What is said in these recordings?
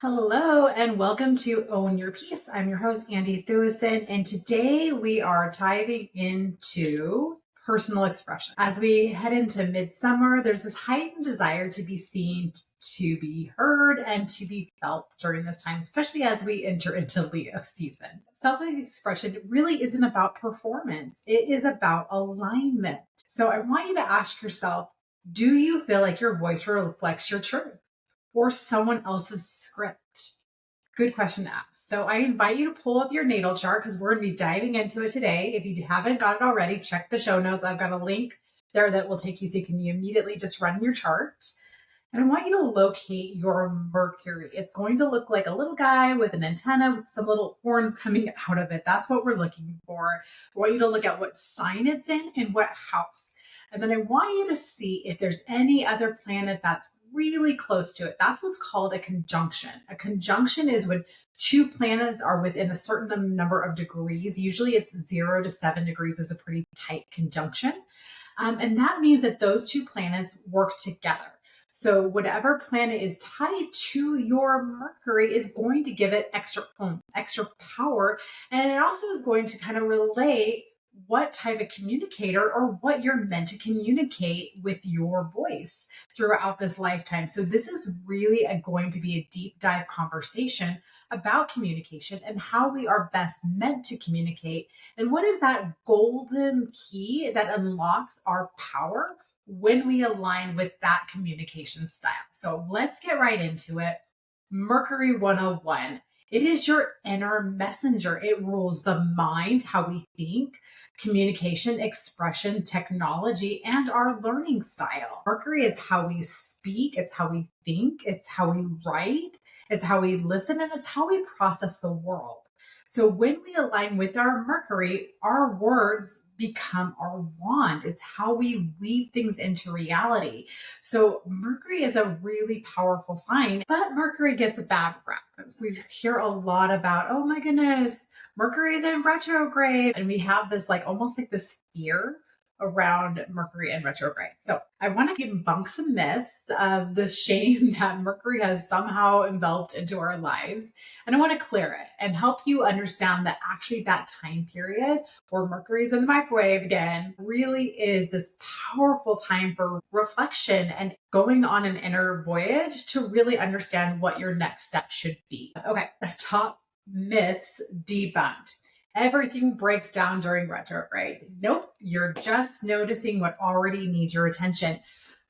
Hello and welcome to Own Your Peace. I'm your host, Andie Thueson, and today we are diving into personal expression. As we head into midsummer, there's this heightened desire to be seen, to be heard, and to be felt during this time, especially as we enter into Leo season. Self-expression really isn't about performance. It is about alignment. So I want you to ask yourself, do you feel like your voice reflects your truth or someone else's script? Good question to ask. So I invite you to pull up your natal chart because we're going to be diving into it today. If you haven't got it already, check the show notes. I've got a link there that will take you so you can immediately just run your chart. And I want you to locate your Mercury. It's going to look like a little guy with an antenna with some little horns coming out of it. That's what we're looking for. I want you to look at what sign it's in and what house. And then I want you to see if there's any other planet that's really close to it. That's what's called a conjunction. A conjunction is when two planets are within a certain number of degrees. Usually it's 0 to 7 degrees is a pretty tight conjunction. And that means that those two planets work together. So whatever planet is tied to your Mercury is going to give it extra power. And it also is going to kind of relate what type of communicator or what you're meant to communicate with your voice throughout this lifetime. So this is really going to be a deep dive conversation about communication and how we are best meant to communicate. And what is that golden key that unlocks our power when we align with that communication style? So let's get right into it. Mercury 101. It is your inner messenger. It rules the mind, how we think, communication, expression, technology, and our learning style. Mercury is how we speak, it's how we think, it's how we write, it's how we listen, and it's how we process the world. So when we align with our Mercury, our words become our wand. It's how we weave things into reality. So Mercury is a really powerful sign, but Mercury gets a bad rap. We hear a lot about, oh my goodness, Mercury is in retrograde. And we have this almost like this fear around Mercury and retrograde. So I want to debunk some myths of the shame that Mercury has somehow enveloped into our lives. And I want to clear it and help you understand that actually that time period where Mercury's in the microwave again really is this powerful time for reflection and going on an inner voyage to really understand what your next step should be. Okay, top myths debunked. Everything breaks down during retrograde. Nope, you're just noticing what already needs your attention.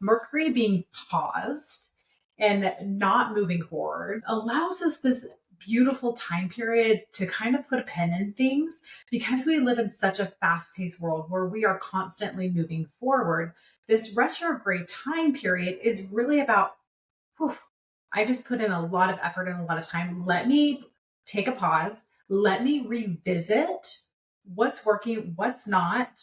Mercury being paused and not moving forward allows us this beautiful time period to kind of put a pin in things because we live in such a fast-paced world where we are constantly moving forward. This retrograde time period is really about, I just put in a lot of effort and a lot of time. Let me take a pause. Let me revisit what's working, what's not,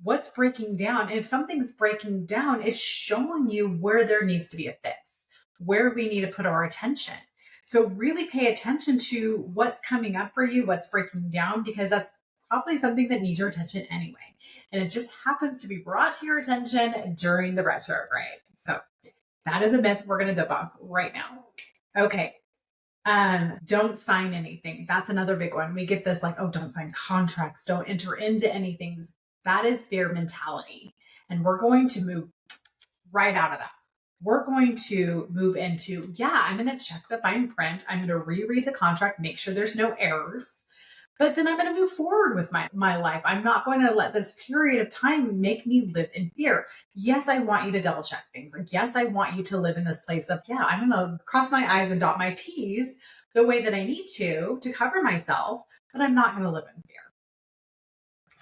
what's breaking down. And if something's breaking down, it's showing you where there needs to be a fix, where we need to put our attention. So really pay attention to what's coming up for you, what's breaking down, because that's probably something that needs your attention anyway. And it just happens to be brought to your attention during the retrograde. So that is a myth we're going to debunk right now. Okay. Don't sign anything. That's another big one. We get this don't sign contracts, don't enter into anything. That is fear mentality. And we're going to move right out of that. We're going to move into, I'm going to check the fine print. I'm going to reread the contract, make sure there's no errors. But then I'm going to move forward with my life. I'm not going to let this period of time make me live in fear. Yes, I want you to double check things. Yes, I want you to live in this place of, I'm going to cross my I's and dot my T's the way that I need to cover myself, but I'm not going to live in fear.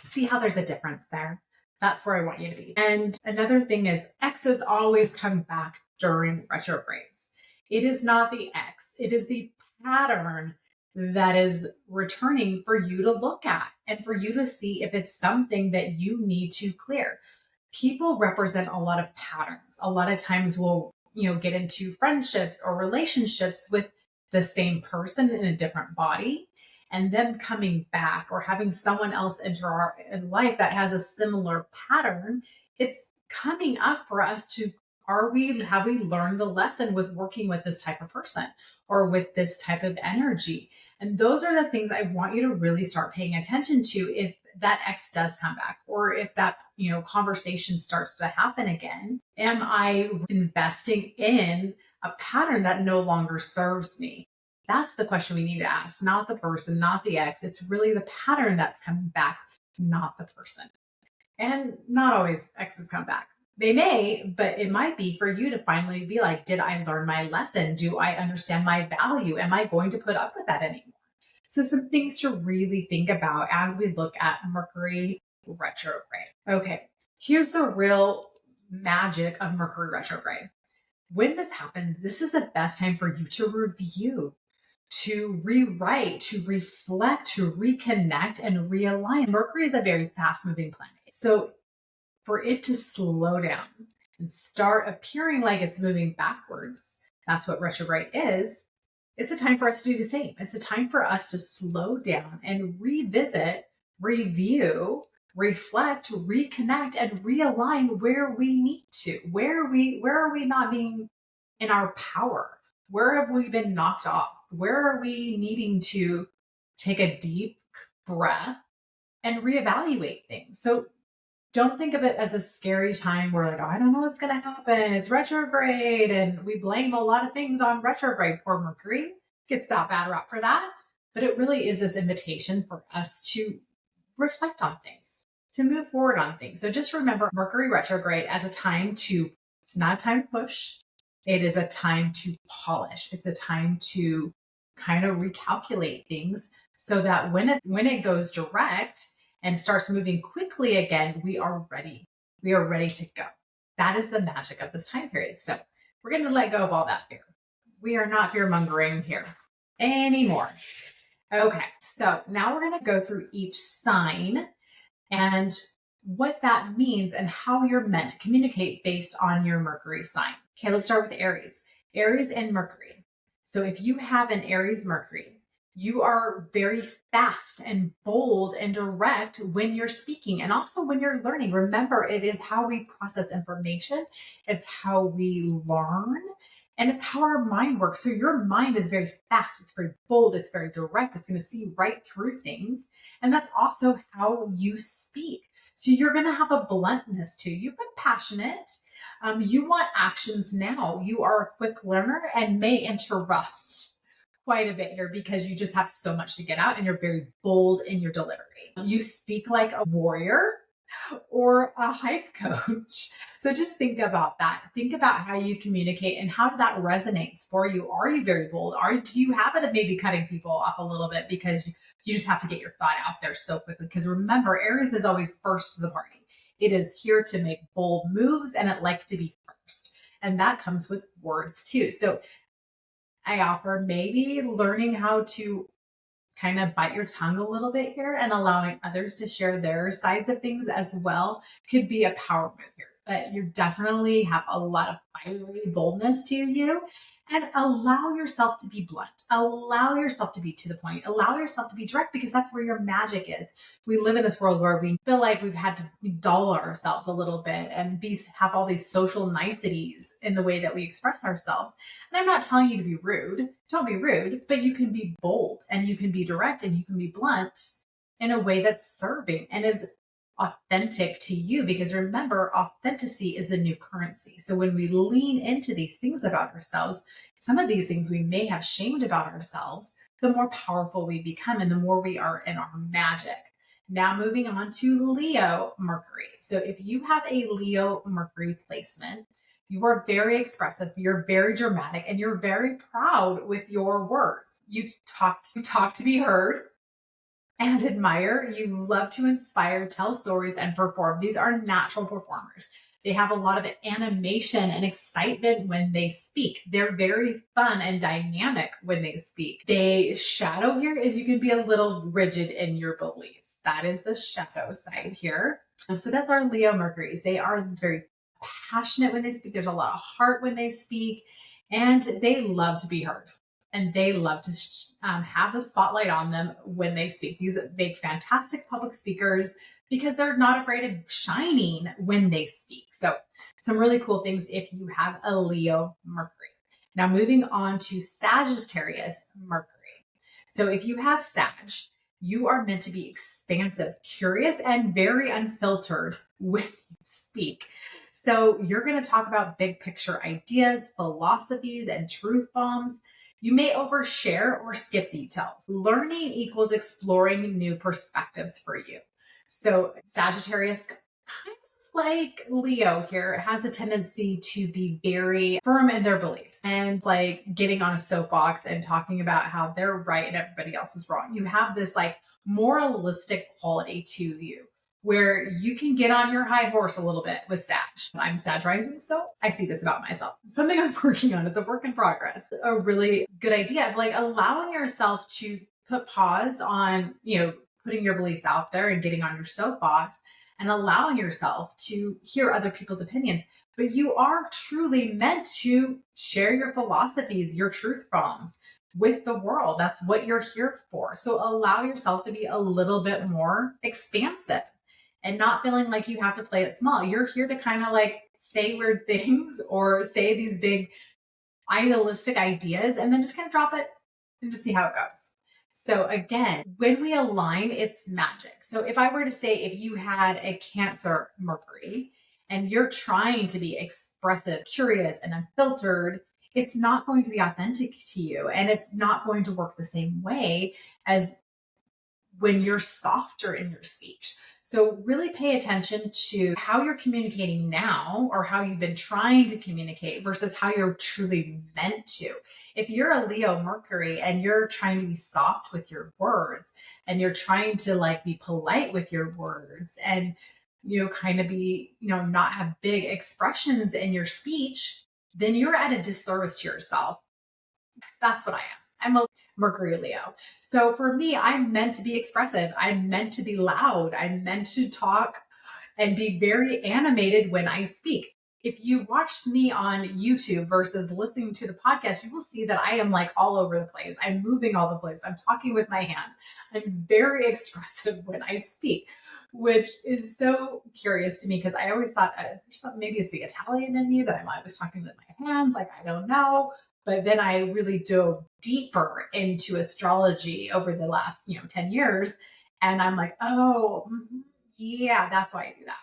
See how there's a difference there? That's where I want you to be. And another thing is exes always come back during retrogrades. It is not the ex. It is the pattern that is returning for you to look at and for you to see if it's something that you need to clear. People represent a lot of patterns. A lot of times we'll, get into friendships or relationships with the same person in a different body and them coming back or having someone else enter our life that has a similar pattern. It's coming up for us to Have we learned the lesson with working with this type of person or with this type of energy? And those are the things I want you to really start paying attention to if that ex does come back, or if that, conversation starts to happen again. Am I investing in a pattern that no longer serves me? That's the question we need to ask, not the person, not the ex. It's really the pattern that's coming back, not the person. And not always exes come back. They may, but it might be for you to finally be like, did I learn my lesson? Do I understand my value? Am I going to put up with that anymore? So some things to really think about as we look at Mercury retrograde. Okay, here's the real magic of Mercury retrograde. When this happens, this is the best time for you to review, to rewrite, to reflect, to reconnect, and realign. Mercury is a very fast moving planet. So for it to slow down and start appearing like it's moving backwards, that's what retrograde is. It's a time for us to do the same. It's a time for us to slow down and revisit, review, reflect, reconnect, and realign where we need to. Where are we not being in our power? Where have we been knocked off? Where are we needing to take a deep breath and reevaluate things? So don't think of it as a scary time where like, oh, I don't know what's going to happen. It's retrograde. And we blame a lot of things on retrograde. Poor Mercury gets that bad rap for that. But it really is this invitation for us to reflect on things, to move forward on things. So just remember Mercury retrograde as a time it's not a time to push. It is a time to polish. It's a time to kind of recalculate things so that when it goes direct and starts moving quickly again, we are ready. We are ready to go. That is the magic of this time period. So we're going to let go of all that fear. We are not fear mongering here anymore. Okay, so now we're going to go through each sign and what that means and how you're meant to communicate based on your Mercury sign. Okay, let's start with Aries. Aries and Mercury. So if you have an Aries Mercury, you are very fast and bold and direct when you're speaking and also when you're learning. Remember, it is how we process information. It's how we learn and it's how our mind works. So your mind is very fast. It's very bold. It's very direct. It's going to see right through things. And that's also how you speak. So you're going to have a bluntness to you, but passionate. You want actions now. You are a quick learner and may interrupt quite a bit here because you just have so much to get out and you're very bold in your delivery. You speak like a warrior or a hype coach. So just think about that. Think about how you communicate and how that resonates for you. Are you very bold? Do you have it at maybe cutting people off a little bit because you just have to get your thought out there so quickly? Because remember, Aries is always first to the party. It is here to make bold moves and it likes to be first. And that comes with words too. So I offer maybe learning how to kind of bite your tongue a little bit here and allowing others to share their sides of things as well could be a power move here. But you definitely have a lot of fiery boldness to you. And allow yourself to be blunt. Allow yourself to be to the point. Allow yourself to be direct because that's where your magic is. We live in this world where we feel like we've had to dull ourselves a little bit and have all these social niceties in the way that we express ourselves. And I'm not telling you to be rude. Don't be rude, but you can be bold and you can be direct and you can be blunt in a way that's serving and is authentic to you, because remember, authenticity is the new currency. So when we lean into these things about ourselves, some of these things we may have shamed about ourselves, the more powerful we become and the more we are in our magic. Now moving on to Leo Mercury. So if you have a Leo Mercury placement, you are very expressive, you're very dramatic, and you're very proud with your words. You talk to be heard and admire. You love to inspire, tell stories, and perform. These are natural performers. They have a lot of animation and excitement when they speak. They're very fun and dynamic when they speak. The shadow here is you can be a little rigid in your beliefs. That is the shadow side here. So that's our Leo Mercuries. They are very passionate when they speak. There's a lot of heart when they speak, and they love to be heard. And they love to have the spotlight on them when they speak. These make fantastic public speakers. because they're not afraid of shining when they speak. So some really cool things if you have a Leo Mercury. Now moving on to Sagittarius Mercury. So if you have Sag, you are meant to be expansive, curious, and very unfiltered when you speak. So you're going to talk about big picture ideas, philosophies, and truth bombs. You may overshare or skip details. Learning equals exploring new perspectives for you. So Sagittarius, kind of like Leo here, has a tendency to be very firm in their beliefs and like getting on a soapbox and talking about how they're right and everybody else is wrong. You have this like moralistic quality to you where you can get on your high horse a little bit with Sag. I'm Sag rising, so I see this about myself. Something I'm working on. It's a work in progress. A really good idea of like allowing yourself to put pause on, putting your beliefs out there and getting on your soapbox and allowing yourself to hear other people's opinions. But you are truly meant to share your philosophies, your truth bombs with the world. That's what you're here for. So allow yourself to be a little bit more expansive and not feeling like you have to play it small. You're here to kind of like say weird things or say these big idealistic ideas and then just kind of drop it and just see how it goes. So again, when we align, it's magic. So if I were to say, if you had a Cancer Mercury and you're trying to be expressive, curious, and unfiltered, it's not going to be authentic to you. And it's not going to work the same way as when you're softer in your speech. So really pay attention to how you're communicating now or how you've been trying to communicate versus how you're truly meant to. If you're a Leo Mercury and you're trying to be soft with your words and you're trying to like be polite with your words and, kind of be, not have big expressions in your speech, then you're at a disservice to yourself. That's what I am. I'm a Mercury Leo. So for me, I'm meant to be expressive. I'm meant to be loud. I'm meant to talk and be very animated when I speak. If you watched me on YouTube versus listening to the podcast, you will see that I am like all over the place. I'm moving all the place. I'm talking with my hands. I'm very expressive when I speak, which is so curious to me because I always thought there's something, maybe it's the Italian in me that I'm always talking with my hands. Like, I don't know. But then I really dove deeper into astrology over the last, 10 years. And I'm like, oh, yeah, that's why I do that.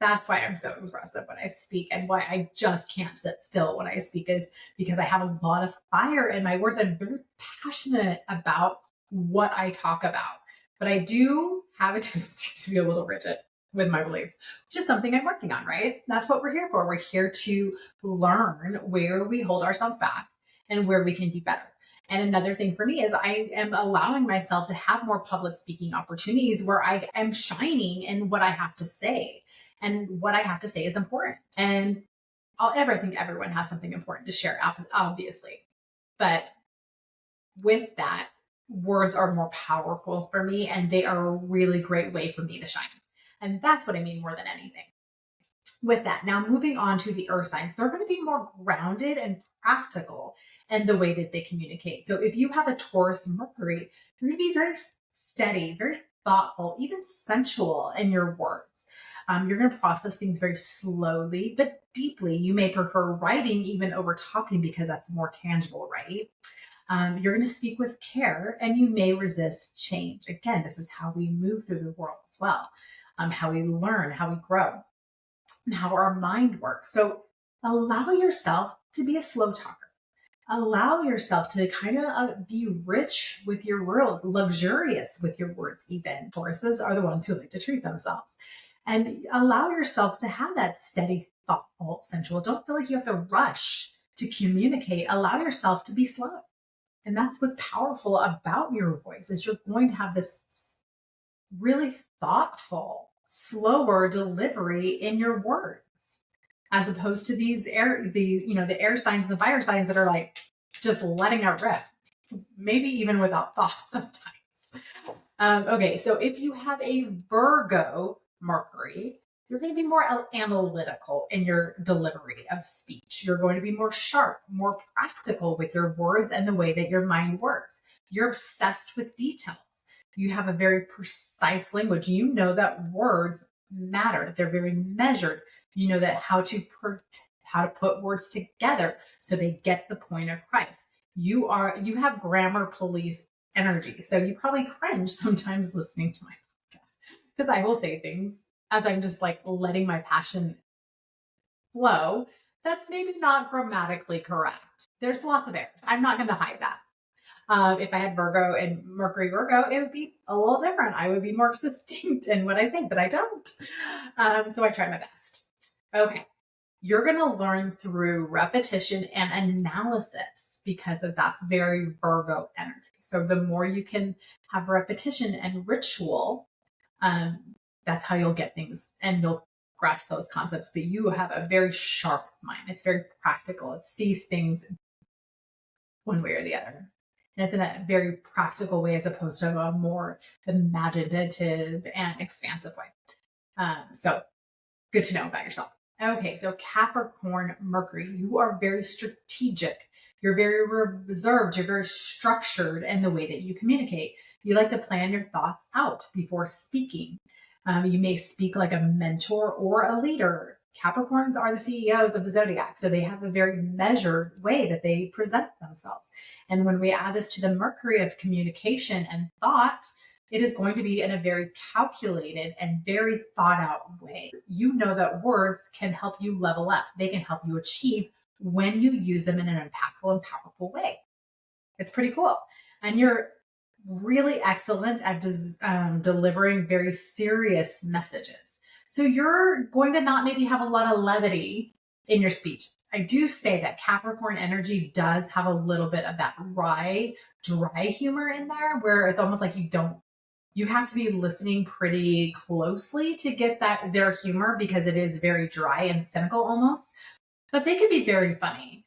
That's why I'm so expressive when I speak and why I just can't sit still when I speak is because I have a lot of fire in my words. I'm very passionate about what I talk about, but I do have a tendency to be a little rigid with my beliefs, which is something I'm working on, right? That's what we're here for. We're here to learn where we hold ourselves back and where we can be better. And another thing for me is I am allowing myself to have more public speaking opportunities where I am shining in what I have to say. And what I have to say is important. And I think everyone has something important to share, obviously. But with that, words are more powerful for me and they are a really great way for me to shine. And that's what I mean more than anything. With that, now moving on to the earth signs, they're going to be more grounded and practical in the way that they communicate. So if you have a Taurus Mercury, you're going to be very steady, very thoughtful, even sensual in your words. You're going to process things very slowly, but deeply. You may prefer writing even over talking because that's more tangible, right? You're going to speak with care and you may resist change. Again, this is how we move through the world as well, how we learn, how we grow, and how our mind works. So allow yourself to be a slow talker. Allow yourself to kind of be rich with your word, luxurious with your words even. Tauruses are the ones who like to treat themselves. And allow yourself to have that steady, thoughtful, sensual. Don't feel like you have to rush to communicate. Allow yourself to be slow. And that's what's powerful about your voice is you're going to have this really thoughtful, slower delivery in your words, as opposed to the air signs and the fire signs that are like just letting it rip, maybe even without thought sometimes. Okay, so if you have a Virgo Mercury, you're going to be more analytical in your delivery of speech. You're going to be more sharp, more practical with your words and the way that your mind works. You're obsessed with details. You have a very precise language. You know that words matter, that they're very measured. You know that how to put words together so they get the point across. You have grammar police energy. So you probably cringe sometimes listening to my podcast because I will say things as I'm just like letting my passion flow that's maybe not grammatically correct. There's lots of errors. I'm not going to hide that. If I had Virgo and Mercury Virgo, it would be a little different. I would be more succinct in what I say, but I don't. So I try my best. Okay. You're going to learn through repetition and analysis because that's very Virgo energy. So the more you can have repetition and ritual, that's how you'll get things and you'll grasp those concepts. But you have a very sharp mind. It's very practical. It sees things one way or the other. And it's in a very practical way as opposed to a more imaginative and expansive way. So good to know about yourself. Okay, so Capricorn Mercury, you are very strategic. You're very reserved. You're very structured in the way that you communicate. You like to plan your thoughts out before speaking. You may speak like a mentor or a leader. Capricorns are the CEOs of the zodiac, so they have a very measured way that they present themselves. And when we add this to the Mercury of communication and thought, it is going to be in a very calculated and very thought out way. You know that words can help you level up. They can help you achieve when you use them in an impactful and powerful way. It's pretty cool. And you're really excellent at delivering very serious messages. So you're going to not maybe have a lot of levity in your speech. I do say that Capricorn energy does have a little bit of that dry humor in there where it's almost like you have to be listening pretty closely to get their humor because it is very dry and cynical almost, but they can be very funny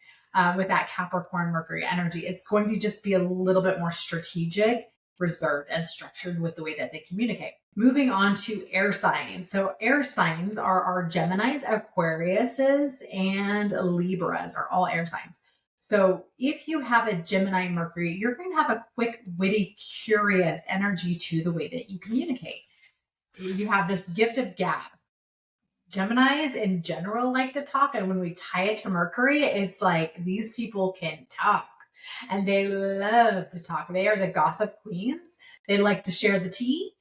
with that Capricorn Mercury energy. It's going to just be a little bit more strategic, reserved, and structured with the way that they communicate. Moving on to air signs. So air signs are our Geminis, Aquariuses, and Libras are all air signs. So if you have a Gemini Mercury, you're going to have a quick, witty, curious energy to the way that you communicate. You have this gift of gab. Geminis in general like to talk. And when we tie it to Mercury, it's like these people can talk and they love to talk. They are the gossip queens. They like to share the tea.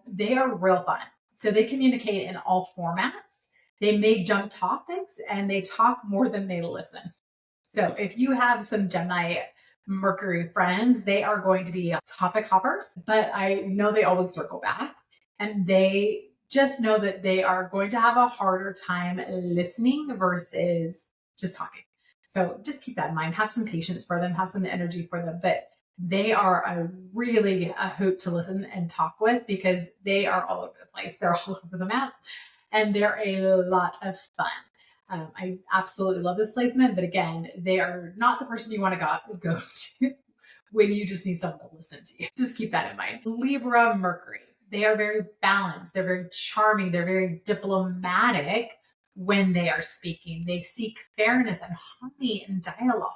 They are real fun. So they communicate in all formats. They may jump topics and they talk more than they listen. So if you have some Gemini Mercury friends, they are going to be topic hoppers, but I know they always circle back and they just know that they are going to have a harder time listening versus just talking. So just keep that in mind. Have some patience for them, have some energy for them, but they are really a hoot to listen and talk with because they are all over the place. They're all over the map and they're a lot of fun. I absolutely love this placement, but again, they are not the person you want to go to when you just need someone to listen to you. Just keep that in mind. Libra Mercury. They are very balanced. They're very charming. They're very diplomatic when they are speaking. They seek fairness and harmony in dialogue.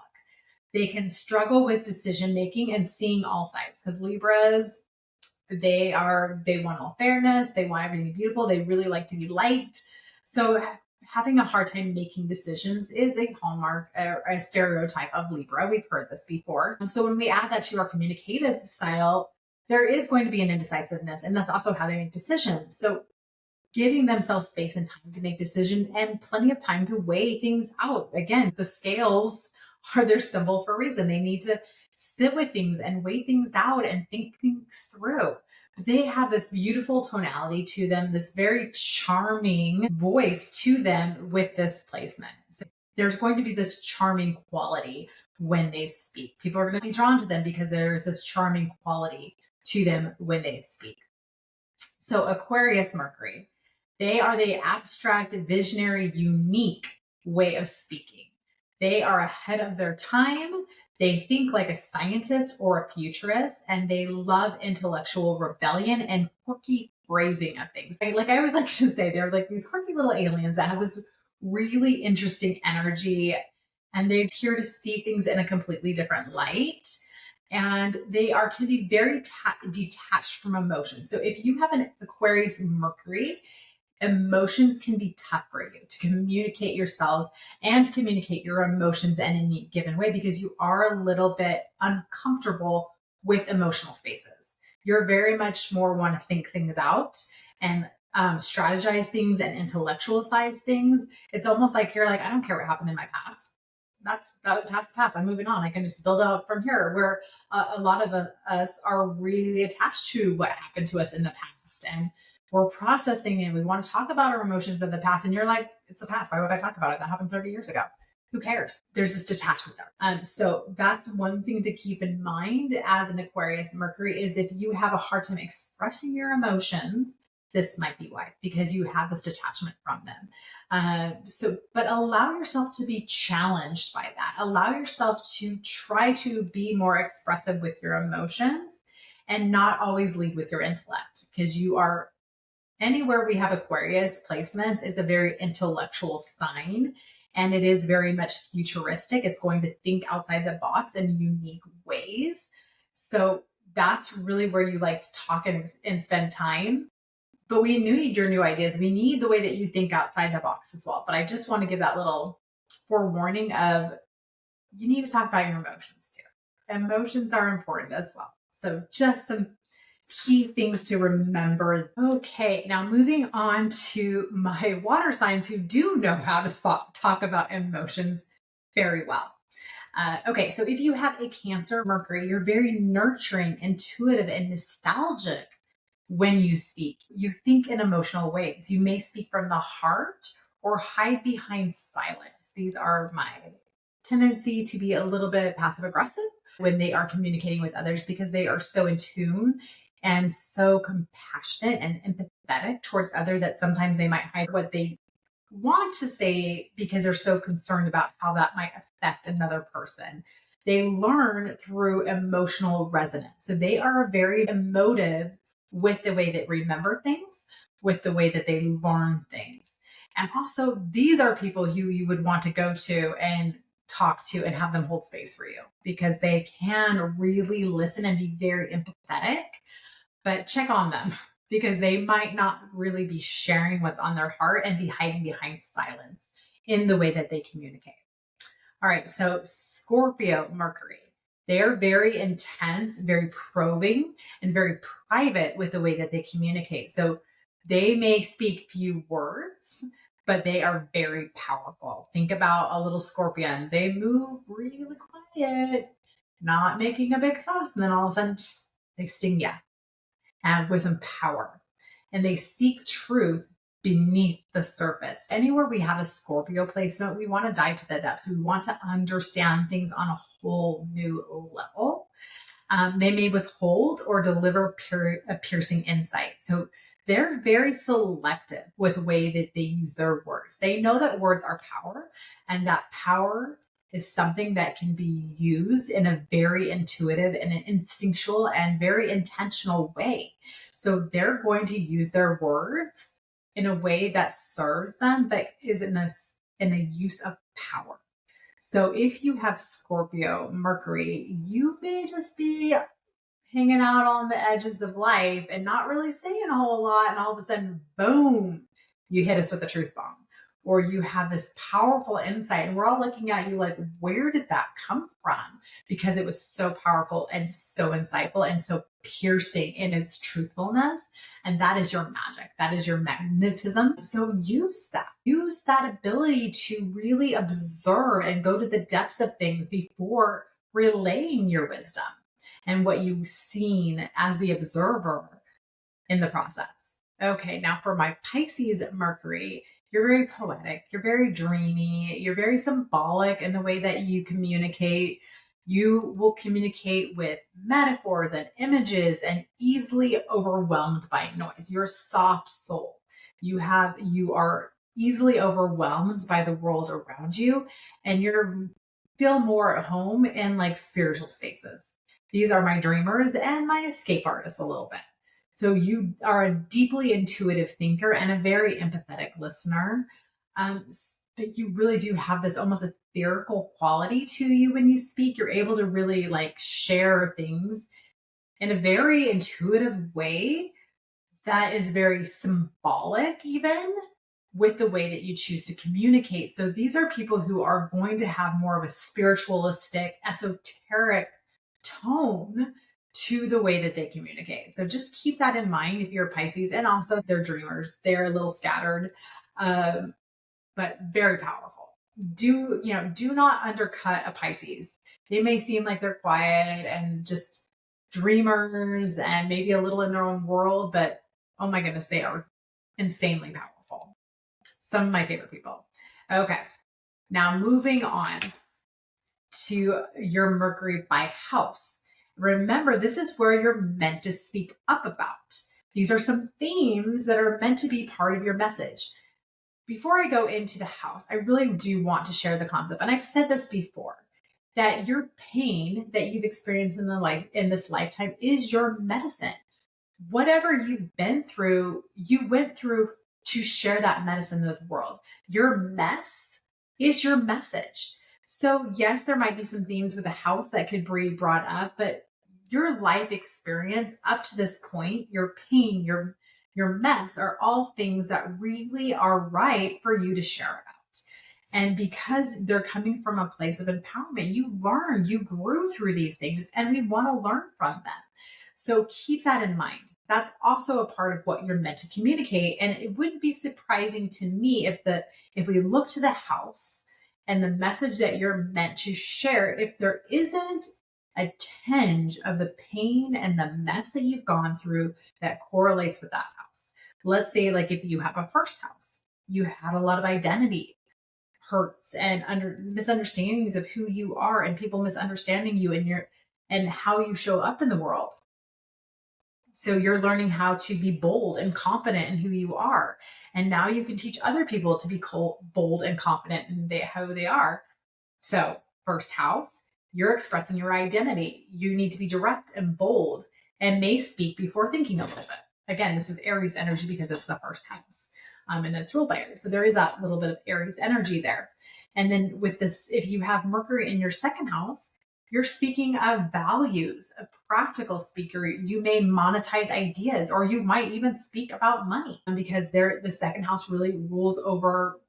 They can struggle with decision making and seeing all sides because Libras, they want all fairness. They want everything beautiful. They really like to be liked. So having a hard time making decisions is a hallmark, a stereotype of Libra. We've heard this before. So when we add that to our communicative style, there is going to be an indecisiveness, and that's also how they make decisions. So giving themselves space and time to make decisions and plenty of time to weigh things out. Again, the scales are their symbol for a reason. They need to sit with things and weigh things out and think things through. They have this beautiful tonality to them, this very charming voice to them with this placement. So there's going to be this charming quality when they speak. People are going to be drawn to them because there's this charming quality to them when they speak. So Aquarius Mercury, they are the abstract, visionary, unique way of speaking. They are ahead of their time. They think like a scientist or a futurist, and they love intellectual rebellion and quirky phrasing of things. Like I always like to say, they're like these quirky little aliens that have this really interesting energy, and they're here to see things in a completely different light. and they can be very detached from emotions. So if you have an Aquarius Mercury, emotions can be tough for you to communicate yourselves and communicate your emotions in any given way because you are a little bit uncomfortable with emotional spaces. You're very much more want to think things out and strategize things and intellectualize things. It's almost like you're like, I don't care what happened in my past. That has to pass. I'm moving on. I can just build out from here. Where a lot of us are really attached to what happened to us in the past, and we're processing it. We want to talk about our emotions of the past, and you're like, it's the past. Why would I talk about it? That happened 30 years ago. Who cares? There's this detachment there. So that's one thing to keep in mind as an Aquarius Mercury is if you have a hard time expressing your emotions, this might be why, because you have this detachment from them. But allow yourself to be challenged by that. Allow yourself to try to be more expressive with your emotions and not always lead with your intellect, because you are anywhere we have Aquarius placements, it's a very intellectual sign and it is very much futuristic. It's going to think outside the box in unique ways. So that's really where you like to talk and spend time. But we need your new ideas. We need the way that you think outside the box as well. But I just want to give that little forewarning of you need to talk about your emotions too. Emotions are important as well. So just some key things to remember. Okay, now moving on to my water signs who do know how to talk about emotions very well. Okay, so if you have a Cancer Mercury, you're very nurturing, intuitive, and nostalgic when you speak. You think in emotional ways. You may speak from the heart or hide behind silence. These are my tendency to be a little bit passive aggressive when they are communicating with others because they are so in tune and so compassionate and empathetic towards others that sometimes they might hide what they want to say because they're so concerned about how that might affect another person. They learn through emotional resonance. So they are very emotive with the way they remember things, with the way that they learn things. And also, these are people who you would want to go to and talk to and have them hold space for you because they can really listen and be very empathetic, but check on them because they might not really be sharing what's on their heart and be hiding behind silence in the way that they communicate. All right, so Scorpio Mercury. They're very intense, very probing, and very private with the way that they communicate. So they may speak few words, but they are very powerful. Think about a little scorpion. They move really quiet, not making a big fuss, and then all of a sudden they sting you and with some power. And they seek truth beneath the surface. Anywhere we have a Scorpio placement, we want to dive to the depths. We want to understand things on a whole new level. They may withhold or deliver a piercing insight. So they're very selective with the way that they use their words. They know that words are power, and that power is something that can be used in a very intuitive and an instinctual and very intentional way. So they're going to use their words in a way that serves them, but is in a use of power. So if you have Scorpio Mercury, you may just be hanging out on the edges of life and not really saying a whole lot. And all of a sudden, boom, you hit us with a truth bomb. Or you have this powerful insight and we're all looking at you like, where did that come from? Because it was so powerful and so insightful and so piercing in its truthfulness. And that is your magic. That is your magnetism. So use that. Use that ability to really observe and go to the depths of things before relaying your wisdom and what you've seen as the observer in the process. Okay, now for my Pisces Mercury, you're very poetic, you're very dreamy, you're very symbolic in the way that you communicate. You will communicate with metaphors and images and easily overwhelmed by noise. You're a soft soul. You are easily overwhelmed by the world around you, and you feel more at home in like spiritual spaces. These are my dreamers and my escape artists a little bit. So you are a deeply intuitive thinker and a very empathetic listener. but you really do have this almost ethereal quality to you when you speak. You're able to really like share things in a very intuitive way that is very symbolic, even with the way that you choose to communicate. So these are people who are going to have more of a spiritualistic, esoteric tone to the way that they communicate. So just keep that in mind if you're a Pisces. And also they're dreamers. They're a little scattered, but very powerful. Do not undercut a Pisces. They may seem like they're quiet and just dreamers and maybe a little in their own world, but oh my goodness, they are insanely powerful. Some of my favorite people. Okay. Now moving on to your Mercury by house. Remember, this is where you're meant to speak up about. These are some themes that are meant to be part of your message. Before I go into the house, I really do want to share the concept, and I've said this before, that your pain that you've experienced in this lifetime is your medicine. Whatever you've been through, you went through to share that medicine with the world. Your mess is your message. So yes, there might be some themes with the house that could be brought up, but your life experience up to this point, your pain, your mess are all things that really are right for you to share about. And because they're coming from a place of empowerment, you learn, you grew through these things, and we want to learn from them. So keep that in mind. That's also a part of what you're meant to communicate. And it wouldn't be surprising to me if we look to the house and the message that you're meant to share, if there isn't a tinge of the pain and the mess that you've gone through that correlates with that house. Let's say, like, if you have a first house, you had a lot of identity hurts and misunderstandings of who you are, and people misunderstanding you and how you show up in the world. So you're learning how to be bold and confident in who you are. And now you can teach other people to be bold and confident in how they are. So first house, you're expressing your identity. You need to be direct and bold and may speak before thinking a little bit. Again, this is Aries energy because it's the first house and it's ruled by Aries. So there is that little bit of Aries energy there. And then with this, if you have Mercury in your second house, you're speaking of values, a practical speaker. You may monetize ideas, or you might even speak about money because the second house really rules over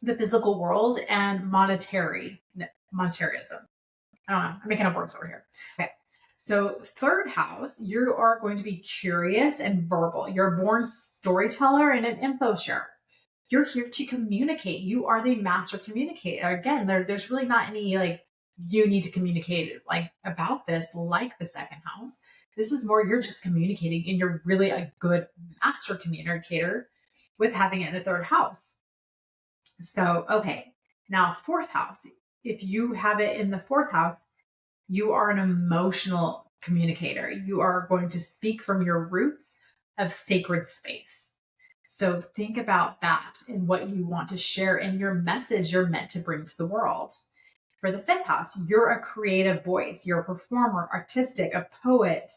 the physical world and monetarism. I don't know. I'm making up words over here. Okay. So third house, you are going to be curious and verbal. You're a born storyteller and an info sharer. You're here to communicate. You are the master communicator. Again, there's really not any you need to communicate about this like the second house. This is more you're just communicating, and you're really a good master communicator with having it in the third house. So, okay. Now, fourth house. If you have it in the fourth house, you are an emotional communicator. You are going to speak from your roots of sacred space. So think about that and what you want to share in your message you're meant to bring to the world. For the fifth house, you're a creative voice. You're a performer, artistic, a poet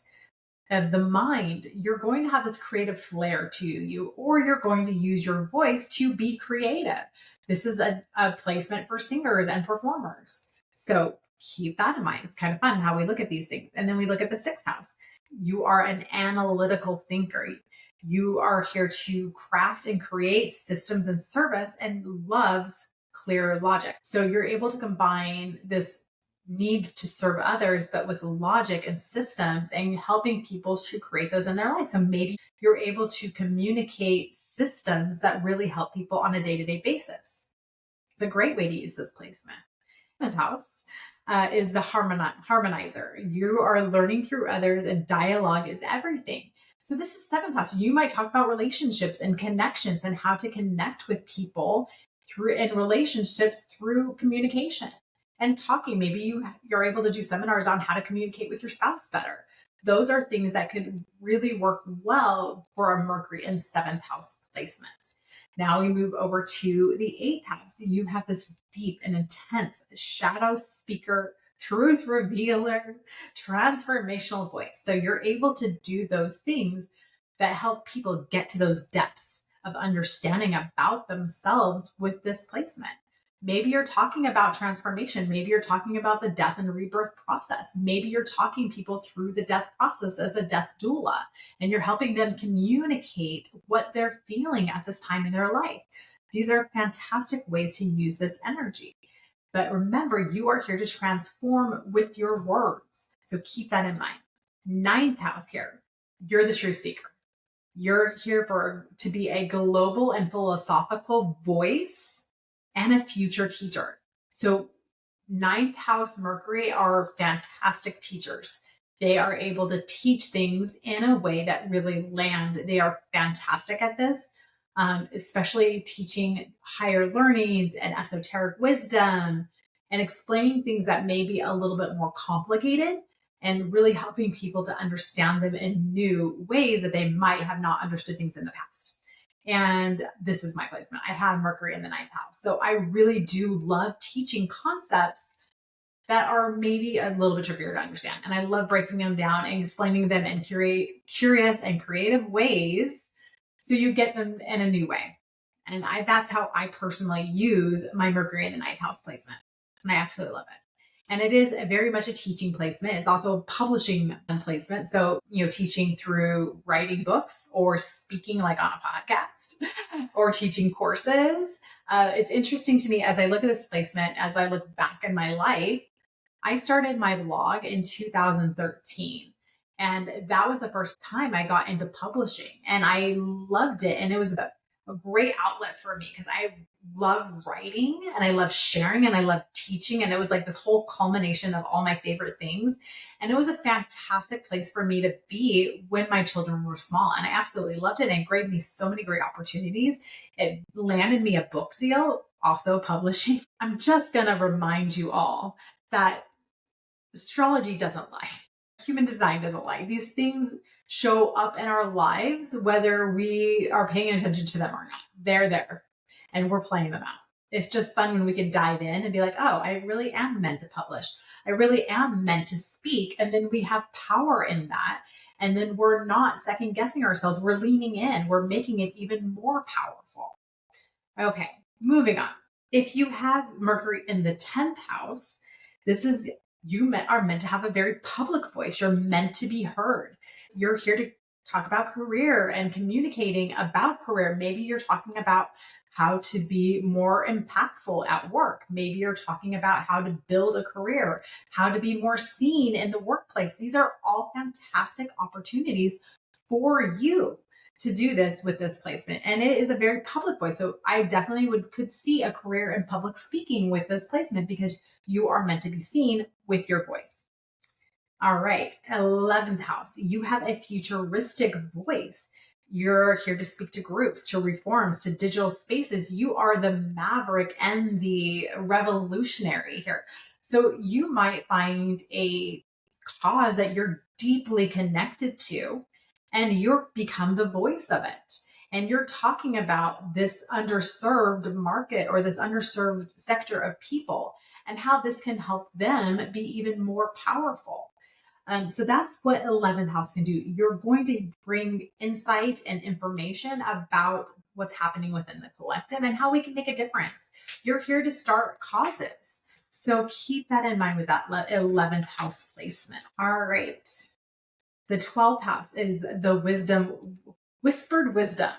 of the mind. You're going to have this creative flair to you, or you're going to use your voice to be creative. This is a placement for singers and performers. So keep that in mind. It's kind of fun how we look at these things. And then we look at the sixth house. You are an analytical thinker. You are here to craft and create systems and service, and loves clear logic. So you're able to combine this need to serve others, but with logic and systems, and helping people to create those in their life. So maybe you're able to communicate systems that really help people on a day-to-day basis. It's a great way to use this placement. The house is the harmonizer. You are learning through others, and dialogue is everything. So this is seventh house. You might talk about relationships and connections and how to connect with people in relationships through communication and talking. Maybe you're able to do seminars on how to communicate with your spouse better. Those are things that could really work well for a Mercury in seventh house placement. Now we move over to the eighth house. You have this deep and intense shadow speaker, truth revealer, transformational voice. So you're able to do those things that help people get to those depths of understanding about themselves with this placement. Maybe you're talking about transformation. Maybe you're talking about the death and rebirth process. Maybe you're talking people through the death process as a death doula, and you're helping them communicate what they're feeling at this time in their life. These are fantastic ways to use this energy. But remember, you are here to transform with your words. So keep that in mind. Ninth house here, you're the truth seeker. You're here to be a global and philosophical voice and a future teacher. So ninth house Mercury are fantastic teachers. They are able to teach things in a way that really land. They are fantastic at this, especially teaching higher learnings and esoteric wisdom and explaining things that may be a little bit more complicated and really helping people to understand them in new ways that they might have not understood things in the past. And this is my placement. I have Mercury in the ninth house. So I really do love teaching concepts that are maybe a little bit trickier to understand. And I love breaking them down and explaining them in curious and creative ways so you get them in a new way. And that's how I personally use my Mercury in the ninth house placement. And I absolutely love it. And it is very much a teaching placement. It's also a publishing placement. So, teaching through writing books or speaking like on a podcast or teaching courses. It's interesting to me as I look at this placement, as I look back in my life, I started my blog in 2013. And that was the first time I got into publishing and I loved it. And it was a great outlet for me because I love writing and I love sharing and I love teaching. And it was like this whole culmination of all my favorite things. And it was a fantastic place for me to be when my children were small. And I absolutely loved it. And it gave me so many great opportunities. It landed me a book deal, also publishing. I'm just going to remind you all that astrology doesn't lie. Human design doesn't lie. These things show up in our lives, whether we are paying attention to them or not. They're there and we're playing them out. It's just fun when we can dive in and be like, oh, I really am meant to publish. I really am meant to speak. And then we have power in that. And then we're not second guessing ourselves. We're leaning in. We're making it even more powerful. Okay, moving on. If you have Mercury in the 10th house, you are meant to have a very public voice. You're meant to be heard. You're here to talk about career and communicating about career. Maybe you're talking about how to be more impactful at work. Maybe you're talking about how to build a career, how to be more seen in the workplace. These are all fantastic opportunities for you to do this with this placement. And it is a very public voice. So I definitely could see a career in public speaking with this placement because you are meant to be seen with your voice. All right, 11th house, you have a futuristic voice. You're here to speak to groups, to reforms, to digital spaces. You are the maverick and the revolutionary here. So you might find a cause that you're deeply connected to and you're become the voice of it. And you're talking about this underserved market or this underserved sector of people and how this can help them be even more powerful. So that's what 11th house can do. You're going to bring insight and information about what's happening within the collective and how we can make a difference. You're here to start causes. So keep that in mind with that 11th house placement. All right. The 12th house is the whispered wisdom.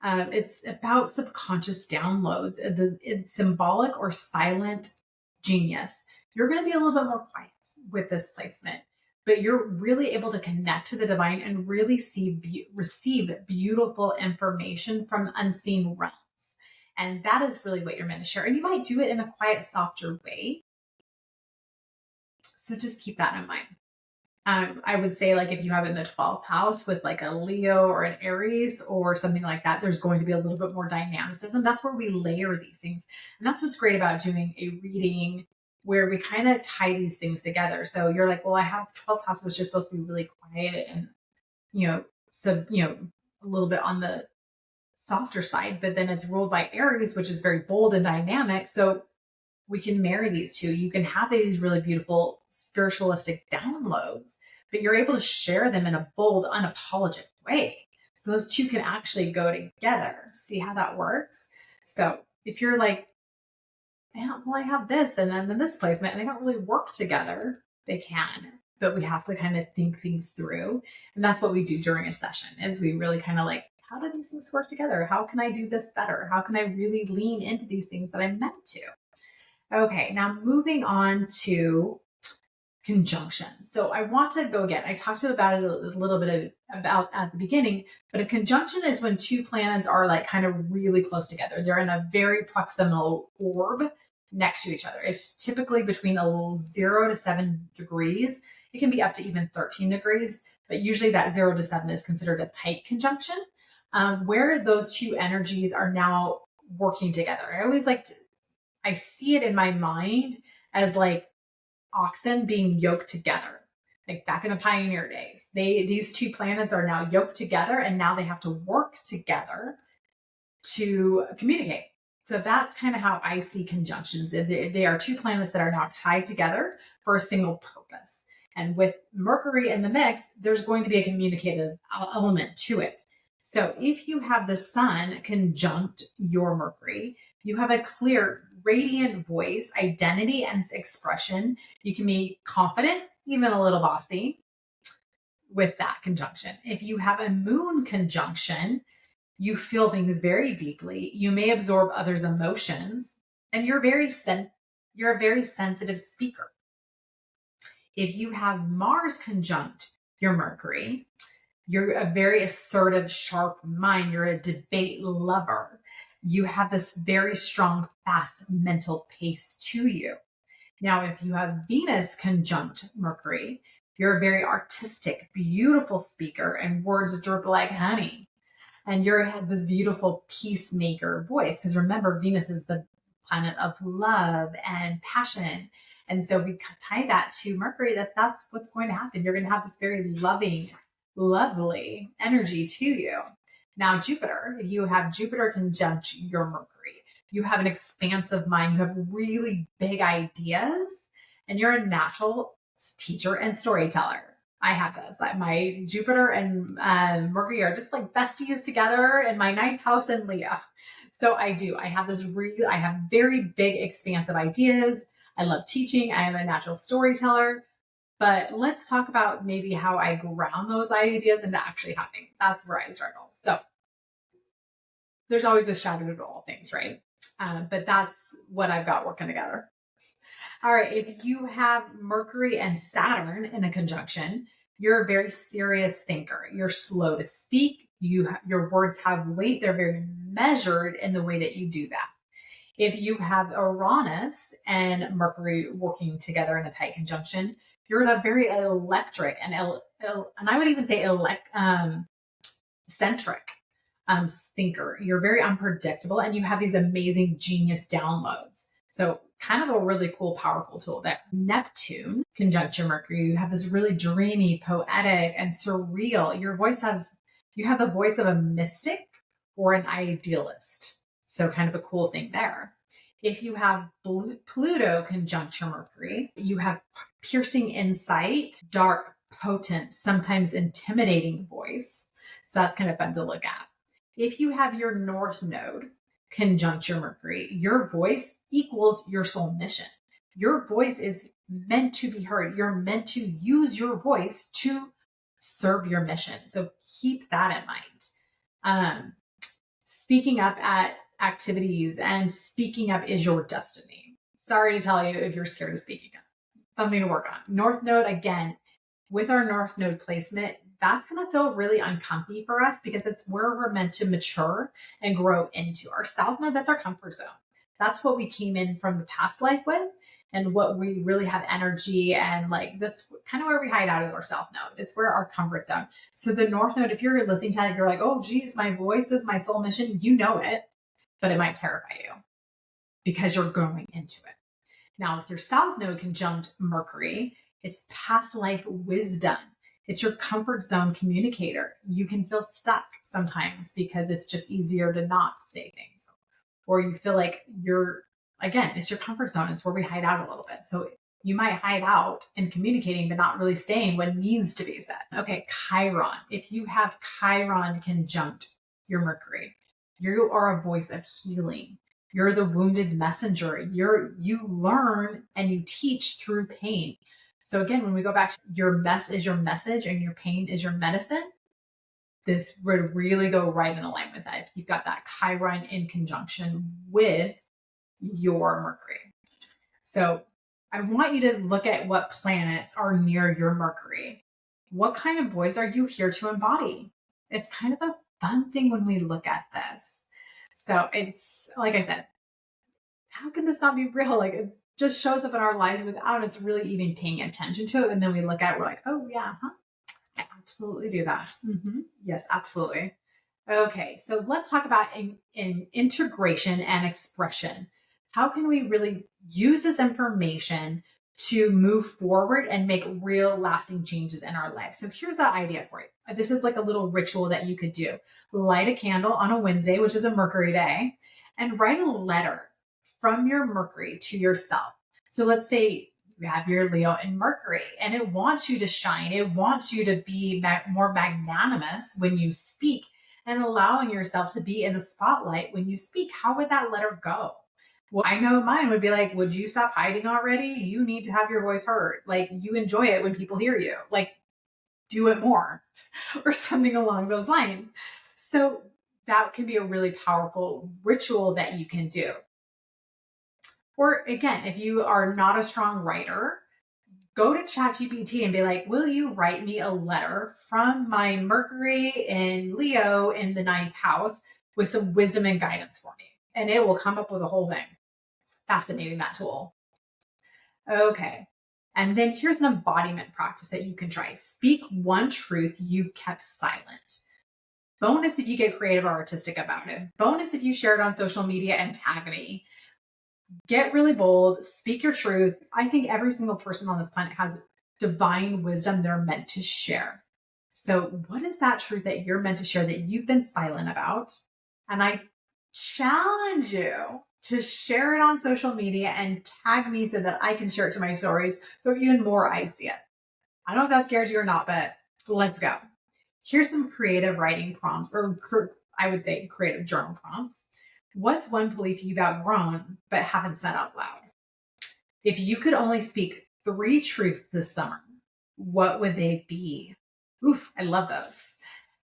It's about subconscious downloads, it's symbolic or silent genius. You're going to be a little bit more quiet with this placement, but you're really able to connect to the divine and really receive beautiful information from unseen realms. And that is really what you're meant to share. And you might do it in a quiet, softer way. So just keep that in mind. I would say like if you have it in the 12th house with like a Leo or an Aries or something like that, there's going to be a little bit more dynamicism. That's where we layer these things. And that's what's great about doing a reading where we kind of tie these things together. So you're like, well, I have the 12th house, which is supposed to be really quiet and, a little bit on the softer side, but then it's ruled by Aries, which is very bold and dynamic. So we can marry these two. You can have these really beautiful spiritualistic downloads, but you're able to share them in a bold, unapologetic way. So those two can actually go together. See how that works? So if you're like, man, well, I have this and then this placement, and they don't really work together. They can, but we have to kind of think things through. And that's what we do during a session is we really kind of like, how do these things work together? How can I do this better? How can I really lean into these things that I'm meant to? Okay, now moving on to conjunction. So I want to go again. I talked about it a little bit about at the beginning, but a conjunction is when two planets are like kind of really close together. They're in a very proximal orb next to each other. It's typically between 0 to 7 degrees. It can be up to even 13 degrees, but usually that 0 to 7 is considered a tight conjunction, where those two energies are now working together. I see it in my mind as like oxen being yoked together, like back in the pioneer days. These two planets are now yoked together, and now they have to work together to communicate. So that's kind of how I see conjunctions. They are two planets that are now tied together for a single purpose. And with Mercury in the mix, there's going to be a communicative element to it. So if you have the sun conjunct your Mercury, you have a clear, radiant voice, identity, and expression. You can be confident, even a little bossy with that conjunction. If you have a moon conjunction, you feel things very deeply. You may absorb others' emotions, and you're a very sensitive speaker. If you have Mars conjunct your Mercury, you're a very assertive, sharp mind. You're a debate lover. You have this very strong, fast mental pace to you. Now, if you have Venus conjunct Mercury, you're a very artistic, beautiful speaker, and words drip like honey. And you have this beautiful peacemaker voice. Because remember, Venus is the planet of love and passion. And so we tie that to Mercury, that's what's going to happen. You're going to have this very loving, lovely energy to you. Now, Jupiter, if you have Jupiter conjunct your Mercury, you have an expansive mind. You have really big ideas, and you're a natural teacher and storyteller. I have this. My Jupiter and Mercury are just like besties together in my 9th house in Leo. So I have very big, expansive ideas. I love teaching. I am a natural storyteller. But let's talk about maybe how I ground those ideas into actually happening. That's where I struggle. So there's always a shadow to all things, right? But that's what I've got working together. All right, if you have Mercury and Saturn in a conjunction, you're a very serious thinker. You're slow to speak. Your words have weight. They're very measured in the way that you do that. If you have Uranus and Mercury working together in a tight conjunction, you're a very electric and I would even say centric thinker. You're very unpredictable, and you have these amazing genius downloads. So kind of a really cool, powerful tool there. Neptune conjunct your Mercury. You have this really dreamy, poetic, and surreal. You have the voice of a mystic or an idealist. So kind of a cool thing there. If you have Pluto conjunct your Mercury, you have piercing insight, dark, potent, sometimes intimidating voice. So that's kind of fun to look at. If you have your North Node conjunct your Mercury, your voice equals your soul mission. Your voice is meant to be heard. You're meant to use your voice to serve your mission. So keep that in mind. Speaking up at activities and speaking up is your destiny. Sorry to tell you if you're scared of speaking up. Something to work on. North Node, again, with our North Node placement, that's going to feel really uncomfy for us because it's where we're meant to mature and grow into. Our South Node, that's our comfort zone. That's what we came in from the past life with, and what we really have energy and like this kind of where we hide out is our South Node. It's where our comfort zone. So the North Node, if you're listening to it, you're like, oh geez, my voice is my soul mission. You know it, but it might terrify you because you're going into it. Now with your South Node conjunct Mercury, it's past life wisdom. It's your comfort zone communicator. You can feel stuck sometimes because it's just easier to not say things. Or you feel like it's your comfort zone. It's where we hide out a little bit. So You might hide out in communicating, but not really saying what needs to be said. Okay, Chiron. If you have Chiron conjunct your Mercury, you are a voice of healing. You're the wounded messenger. You learn and you teach through pain. So again, when we go back to your mess is your message and your pain is your medicine, this would really go right in alignment with that if you've got that Chiron in conjunction with your Mercury. So I want you to look at what planets are near your Mercury. What kind of voice are you here to embody? It's kind of a fun thing when we look at this. So it's, like I said, how can this not be real? Like, it just shows up in our lives without us really even paying attention to it. And then we look at it, we're like, oh yeah, I absolutely do that. Yes, absolutely. Okay, so let's talk about in integration and expression. How can we really use this information to move forward and make real lasting changes in our life? So here's the idea for you. This is like a little ritual that you could do. Light a candle on a Wednesday, which is a Mercury day, and write a letter from your Mercury to yourself. So let's say you have your Leo in Mercury and it wants you to shine. It wants you to be more magnanimous when you speak and allowing yourself to be in the spotlight when you speak. How would that letter go? Well, I know mine would be like, would you stop hiding already? You need to have your voice heard. Like, you enjoy it when people hear you. Like, do it more or something along those lines. So that can be a really powerful ritual that you can do. Or again, if you are not a strong writer, go to ChatGPT and be like, will you write me a letter from my Mercury in Leo in the 9th house with some wisdom and guidance for me? And it will come up with a whole thing. It's fascinating, that tool. Okay. And then here's an embodiment practice that you can try. Speak one truth you've kept silent. Bonus if you get creative or artistic about it. Bonus if you share it on social media and tag me. Get really bold, speak your truth. I think every single person on this planet has divine wisdom they're meant to share. So what is that truth that you're meant to share that you've been silent about? And I challenge you to share it on social media and tag me so that I can share it to my stories so even more eyes see it. I don't know if that scares you or not, but let's go. Here's some creative writing prompts, or I would say creative journal prompts. What's one belief you've outgrown but haven't said out loud? If you could only speak 3 truths this summer, what would they be? Oof, I love those.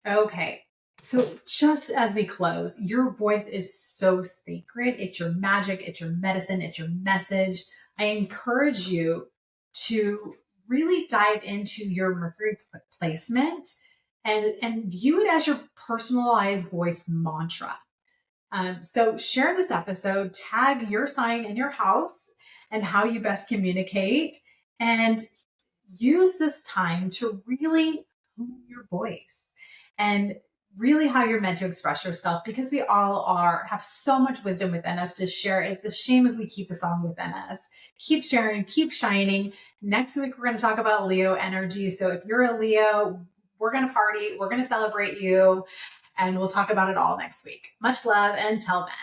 Okay, so just as we close, your voice is so sacred. It's your magic, it's your medicine, it's your message. I encourage you to really dive into your Mercury placement and view it as your personalized voice mantra. So share this episode, tag your sign in your house and how you best communicate, and use this time to really hone your voice and really how you're meant to express yourself, because we all have so much wisdom within us to share. It's a shame if we keep this all within us. Keep sharing, keep shining. Next week, we're going to talk about Leo energy. So if you're a Leo, we're going to party. We're going to celebrate you. And we'll talk about it all next week. Much love until then.